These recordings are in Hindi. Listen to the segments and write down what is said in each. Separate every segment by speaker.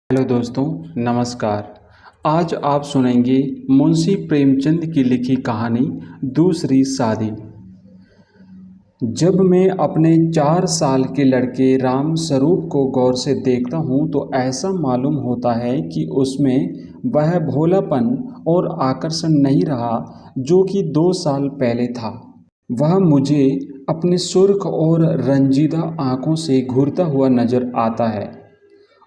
Speaker 1: हेलो दोस्तों, नमस्कार। आज आप सुनेंगे मुंशी प्रेमचंद की लिखी कहानी दूसरी शादी। जब मैं अपने 4 साल के लड़के राम स्वरूप को गौर से देखता हूँ तो ऐसा मालूम होता है कि उसमें वह भोलापन और आकर्षण नहीं रहा जो कि 2 साल पहले था। वह मुझे अपनी सुर्ख और रंजीदा आंखों से घूरता हुआ नजर आता है।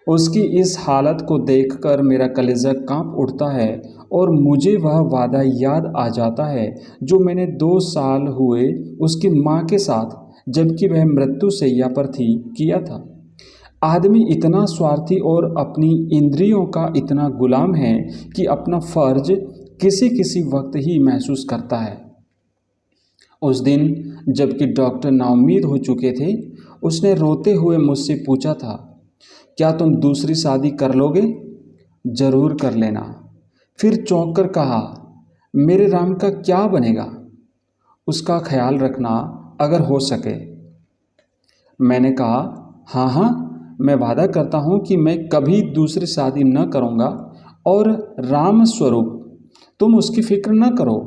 Speaker 1: उसकी इस हालत को देखकर मेरा कलेजा कांप उठता है और मुझे वह वादा याद आ जाता है जो मैंने 2 साल हुए उसकी माँ के साथ, जबकि वह मृत्युशैया पर थी, किया था। आदमी इतना स्वार्थी और अपनी इंद्रियों का इतना गुलाम है कि अपना फर्ज किसी किसी वक्त ही महसूस करता है। उस दिन जबकि डॉक्टर नाउम्मीद हो चुके थे, उसने रोते हुए मुझसे पूछा था, क्या तुम दूसरी शादी कर लोगे? जरूर कर लेना। फिर चौंक कर कहा, मेरे राम का क्या बनेगा? उसका ख्याल रखना अगर हो सके। मैंने कहा, हाँ हाँ, मैं वादा करता हूँ कि मैं कभी दूसरी शादी न करूँगा। और राम स्वरूप, तुम उसकी फिक्र न करो।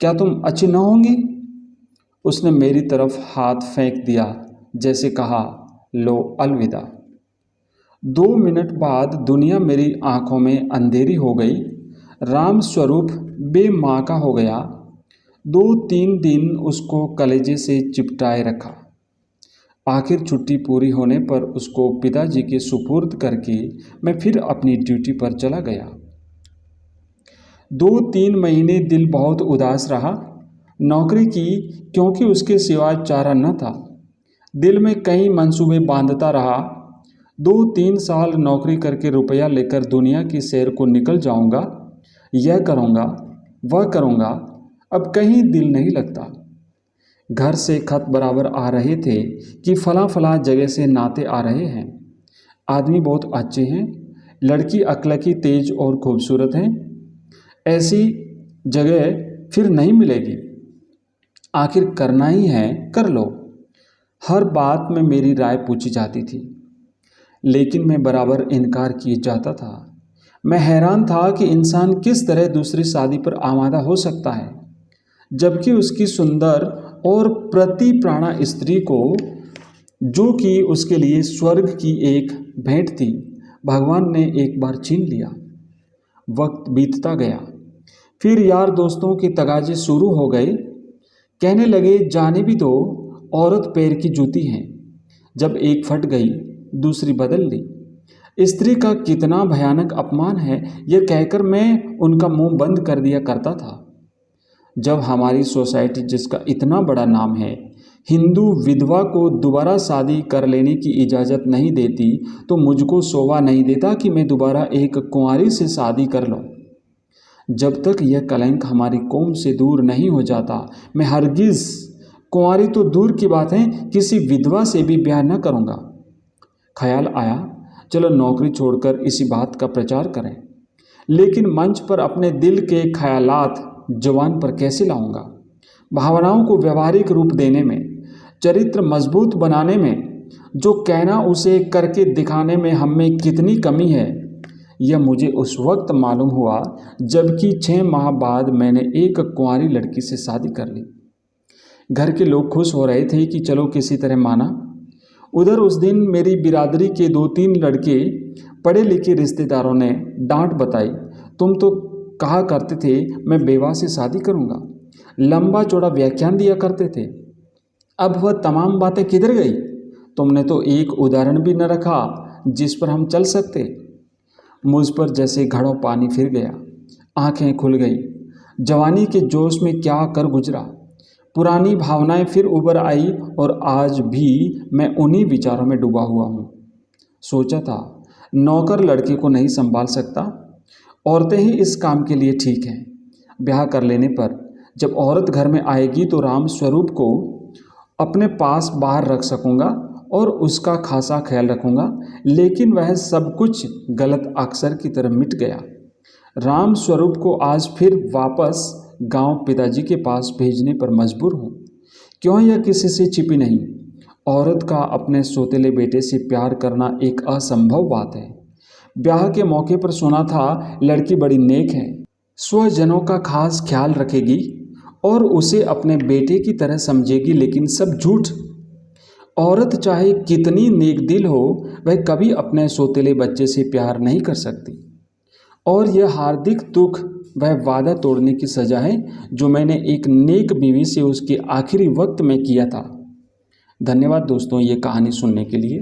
Speaker 1: क्या तुम अच्छी न होंगी? उसने मेरी तरफ हाथ फेंक दिया, जैसे कहा, लो अलविदा। 2 मिनट बाद दुनिया मेरी आंखों में अंधेरी हो गई। राम स्वरूप बेमाँ का हो गया। 2-3 दिन उसको कलेजे से चिपटाए रखा। आखिर छुट्टी पूरी होने पर उसको पिताजी के सुपुर्द करके मैं फिर अपनी ड्यूटी पर चला गया। 2-3 महीने दिल बहुत उदास रहा नौकरी की, क्योंकि उसके सिवाय चारा न था। दिल में कई मंसूबे बांधता रहा। 2-3 साल नौकरी करके रुपया लेकर दुनिया की सैर को निकल जाऊंगा। यह करूंगा, वह करूंगा। अब कहीं दिल नहीं लगता। घर से खत बराबर आ रहे थे कि फला फला जगह से नाते आ रहे हैं। आदमी बहुत अच्छे हैं, लड़की अकलकी तेज और खूबसूरत है। ऐसी जगह फिर नहीं मिलेगी। आखिर करना ही है, कर लो। हर बात में मेरी राय पूछी जाती थी, लेकिन मैं बराबर इनकार किए जाता था। मैं हैरान था कि इंसान किस तरह दूसरी शादी पर आमादा हो सकता है, जबकि उसकी सुंदर और प्रति प्राणा स्त्री को, जो कि उसके लिए स्वर्ग की एक भेंट थी, भगवान ने एक बार छीन लिया। वक्त बीतता गया। फिर यार दोस्तों के तगाजे शुरू हो गए। कहने लगे, जाने भी दो, औरत पैर की जूती है। जब एक फट गई, दूसरी बदल ली। स्त्री का कितना भयानक अपमान है, यह कहकर मैं उनका मुंह बंद कर दिया करता था। जब हमारी सोसाइटी, जिसका इतना बड़ा नाम है, हिंदू विधवा को दोबारा शादी कर लेने की इजाज़त नहीं देती, तो मुझको शोभा नहीं देता कि मैं दोबारा एक कुंवारी से शादी कर लूं। जब तक यह कलंक हमारी कौम से दूर नहीं हो जाता, मैं हरगिज़, कुंवारी तो दूर की बात है, किसी विधवा से भी ब्याह न करूँगा। ख्याल आया, चलो नौकरी छोड़कर इसी बात का प्रचार करें। लेकिन मंच पर अपने दिल के ख्यालात जवान पर कैसे लाऊंगा? भावनाओं को व्यवहारिक रूप देने में, चरित्र मजबूत बनाने में, जो कहना उसे करके दिखाने में हम में कितनी कमी है, यह मुझे उस वक्त मालूम हुआ जबकि 6 माह बाद मैंने एक कुंवारी लड़की से शादी कर ली। घर के लोग खुश हो रहे थे कि चलो किसी तरह माना। उधर उस दिन मेरी बिरादरी के 2-3 लड़के पढ़े लिखे रिश्तेदारों ने डांट बताई, तुम तो कहा करते थे मैं बेवा से शादी करूंगा, लंबा चौड़ा व्याख्यान दिया करते थे। अब वह तमाम बातें किधर गई? तुमने तो एक उदाहरण भी न रखा जिस पर हम चल सकते। मुझ पर जैसे घड़ों पानी फिर गया। आंखें खुल गई। जवानी के जोश में क्या कर गुजरा। पुरानी भावनाएं फिर उभर आई और आज भी मैं उन्हीं विचारों में डूबा हुआ हूँ। सोचा था नौकर लड़के को नहीं संभाल सकता, औरतें ही इस काम के लिए ठीक हैं। ब्याह कर लेने पर जब औरत घर में आएगी तो राम स्वरूप को अपने पास बाहर रख सकूंगा और उसका खासा ख्याल रखूंगा। लेकिन वह सब कुछ गलत अक्षर की तरह मिट गया। राम स्वरूप को आज फिर वापस गांव पिताजी के पास भेजने पर मजबूर हूँ। क्यों, यह किसी से छिपी नहीं। औरत का अपने सौतेले बेटे से प्यार करना एक असंभव बात है। ब्याह के मौके पर सुना था लड़की बड़ी नेक है, स्वजनों का खास ख्याल रखेगी और उसे अपने बेटे की तरह समझेगी, लेकिन सब झूठ। औरत चाहे कितनी नेक दिल हो, वह कभी अपने सौतेले बच्चे से प्यार नहीं कर सकती। और यह हार्दिक दुख वह वादा तोड़ने की सज़ा है जो मैंने एक नेक बीवी से उसके आखिरी वक्त में किया था। धन्यवाद दोस्तों ये कहानी सुनने के लिए।